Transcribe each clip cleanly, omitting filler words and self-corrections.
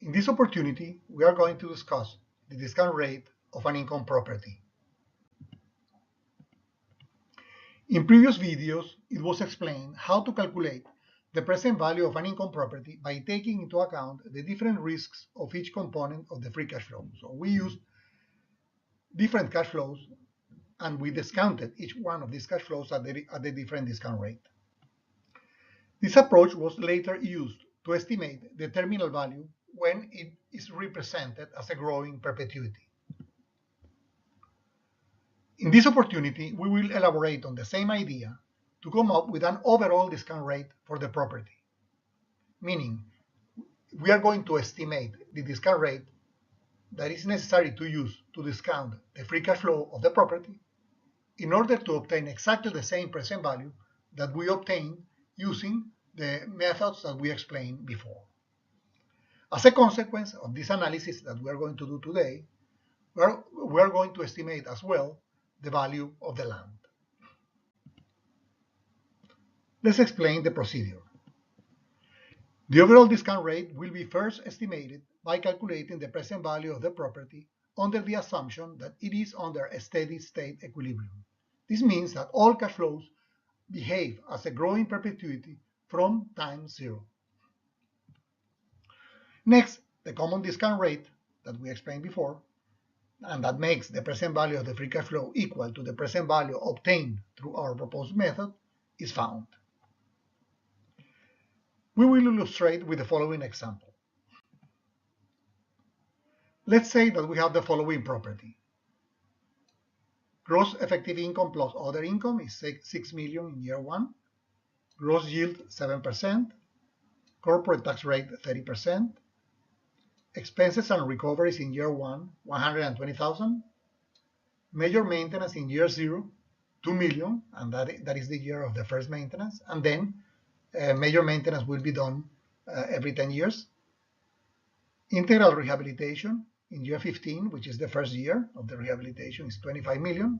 In this opportunity, we are going to discuss the discount rate of an income property. In previous videos, it was explained how to calculate the present value of an income property by taking into account the different risks of each component of the free cash flow. So we used different cash flows and we discounted each one of these cash flows at the different discount rate. This approach was later used to estimate the terminal value when it is represented as a growing perpetuity. In this opportunity, we will elaborate on the same idea to come up with an overall discount rate for the property, meaning we are going to estimate the discount rate that is necessary to use to discount the free cash flow of the property in order to obtain exactly the same present value that we obtained using the methods that we explained before. As a consequence of this analysis that we are going to do today, we are going to estimate as well the value of the land. Let's explain the procedure. The overall discount rate will be first estimated by calculating the present value of the property under the assumption that it is under a steady state equilibrium. This means that all cash flows behave as a growing perpetuity from time zero. Next, the common discount rate that we explained before, and that makes the present value of the free cash flow equal to the present value obtained through our proposed method, is found. We will illustrate with the following example. Let's say that we have the following property. Gross effective income plus other income is 6 million in year 1, gross yield 7%, corporate tax rate 30%, expenses and recoveries in year 1, 120,000, major maintenance in year 0, 2 million, and that is the year of the first maintenance, and then major maintenance will be done every 10 years. Integral rehabilitation in year 15, which is the first year of the rehabilitation, is 25 million,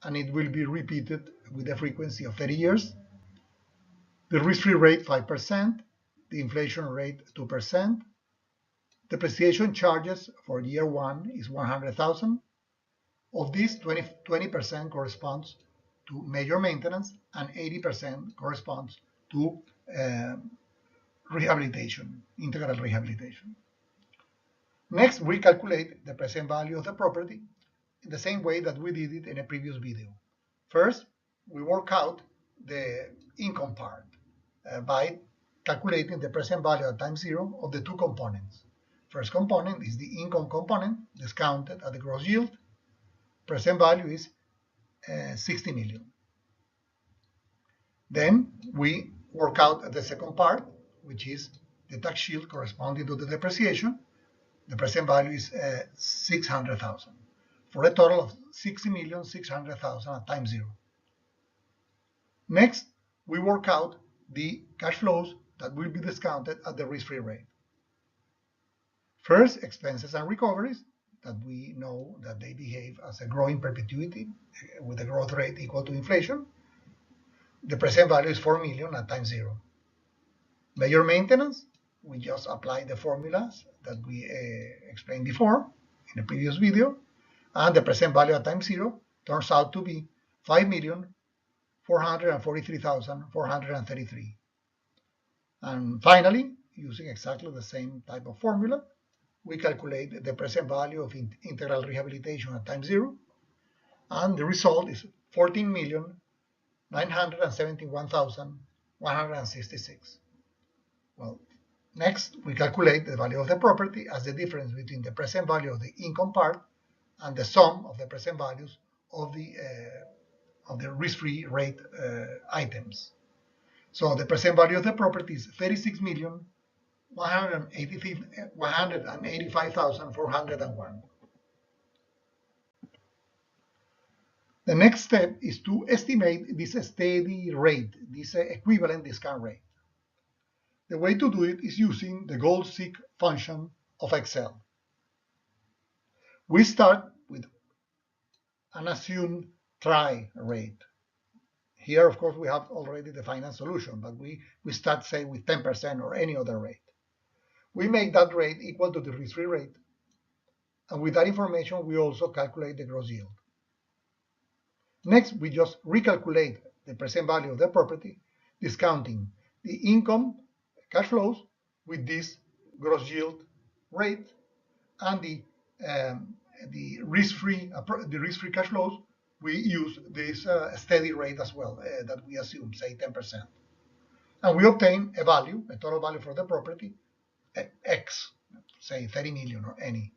and it will be repeated with a frequency of 30 years. The risk-free rate 5%, the inflation rate 2%. Depreciation charges for year 1 is 100,000. Of this, 20% corresponds to major maintenance and 80% corresponds to rehabilitation, integral rehabilitation. Next, we calculate the present value of the property in the same way that we did it in a previous video. First, we work out the income part by calculating the present value at time zero of the two components. First component is the income component, discounted at the gross yield. Present value is 60 million. Then we work out the second part, which is the tax shield corresponding to the depreciation. The present value is 600,000, for a total of 60,600,000 at time zero. Next, we work out the cash flows that will be discounted at the risk-free rate. First, expenses and recoveries, that we know that they behave as a growing perpetuity with a growth rate equal to inflation. The present value is 4 million at time zero. Major maintenance, we just apply the formulas that we explained before in a previous video, and the present value at time zero turns out to be 5,443,433. And finally, using exactly the same type of formula, we calculate the present value of integral rehabilitation at time zero, and the result is 14,971,166. Well, next, we calculate the value of the property as the difference between the present value of the income part and the sum of the present values of the risk-free rate items. So the present value of the property is 36,185,401. The next step is to estimate this steady rate, this equivalent discount rate. The way to do it is using the goal-seek function of Excel. We start with an assumed try rate. Here, of course, we have already defined a solution, but we start, say, with 10% or any other rate. we make that rate equal to the risk-free rate. And with that information, we also calculate the gross yield. Next, we just recalculate the present value of the property, discounting the income cash flows with this gross yield rate, and the risk-free cash flows, we use this steady rate as well that we assume, say 10%. And we obtain a value, a total value for the property, X, say 30 million or any.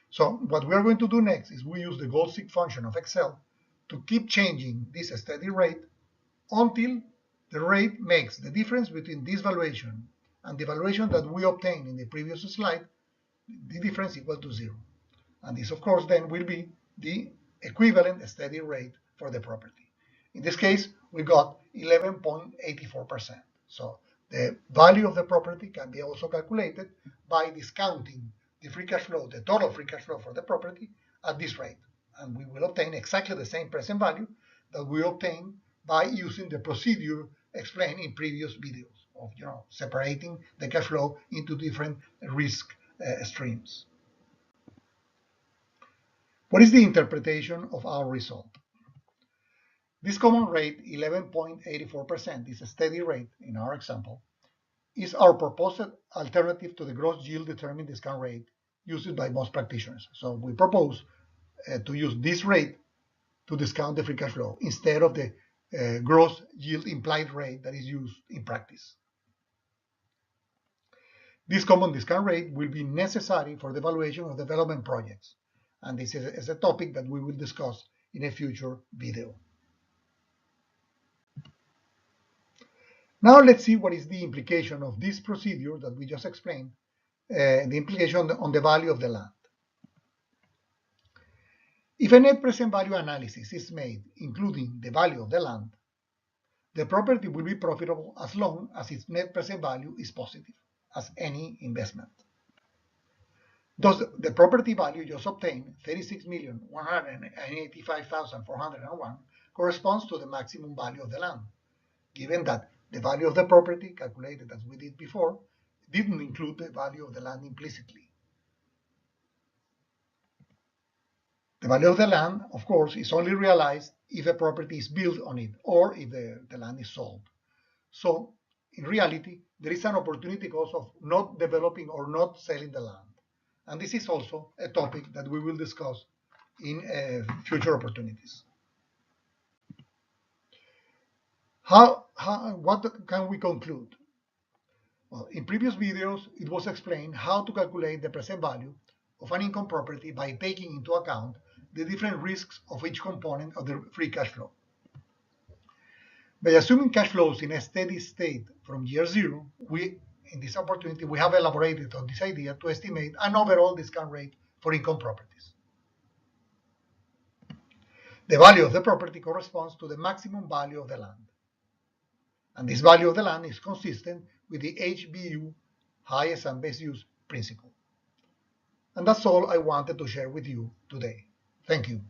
So what we are going to do next is we use the goal-seek function of Excel to keep changing this steady rate until the rate makes the difference between this valuation and the valuation that we obtained in the previous slide, the difference equal to 0. And this, of course, then will be the equivalent steady rate for the property. In this case, we got 11.84%. So the value of the property can be also calculated by discounting the free cash flow, the total free cash flow for the property at this rate. And we will obtain exactly the same present value that we obtained by using the procedure explained in previous videos of separating the cash flow into different risk streams. What is the interpretation of our result? This common rate, 11.84%, this steady rate in our example, is our proposed alternative to the gross yield determined discount rate used by most practitioners. So we propose to use this rate to discount the free cash flow instead of the gross yield implied rate that is used in practice. This common discount rate will be necessary for the evaluation of development projects, and this is a topic that we will discuss in a future video. Now let's see what is the implication of this procedure that we just explained, the implication on the value of the land. If a net present value analysis is made including the value of the land, the property will be profitable as long as its net present value is positive, as any investment. Thus, the property value just obtained, 36,185,401, corresponds to the maximum value of the land, given that the value of the property, calculated as we did before, didn't include the value of the land implicitly. The value of the land, of course, is only realized if a property is built on it or if the land is sold. So, in reality, there is an opportunity cost of not developing or not selling the land. And this is also a topic that we will discuss in future opportunities. What can we conclude? Well, in previous videos, it was explained how to calculate the present value of an income property by taking into account the different risks of each component of the free cash flow. By assuming cash flows in a steady state from year 0, in this opportunity, we have elaborated on this idea to estimate an overall discount rate for income properties. The value of the property corresponds to the maximum value of the land. And this value of the land is consistent with the HBU, highest and best use principle. And that's all I wanted to share with you today. Thank you.